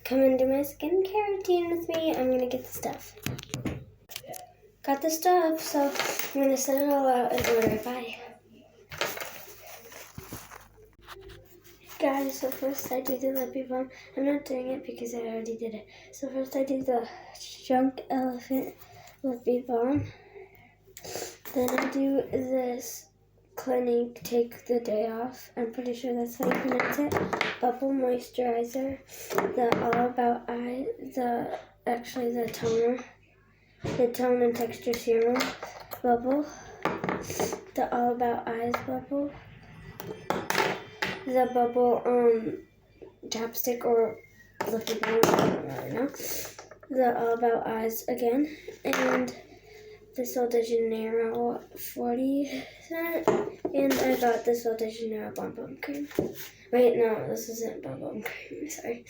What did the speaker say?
come and do my skincare routine with me. I'm gonna get the stuff. Got the stuff, so I'm gonna set it all out and order. Bye. Guys, so first I do the lippy balm. I'm not doing it because I already did it. So first I do the Junk Elephant lippy balm. Then I do this Clinique Take the Day Off. I'm pretty sure that's how you pronounce it. Bubble moisturizer. The All About Eye. The toner. The tone and texture serum bubble. The All About Eyes bubble. The bubble chapstick or lippy balm, I don't really know. The All About Eyes again, and the Sol de Janeiro 40 cent, and I got the Sol de Janeiro Bum Bum Cream. Wait, no, this isn't Bum Bum Cream, sorry.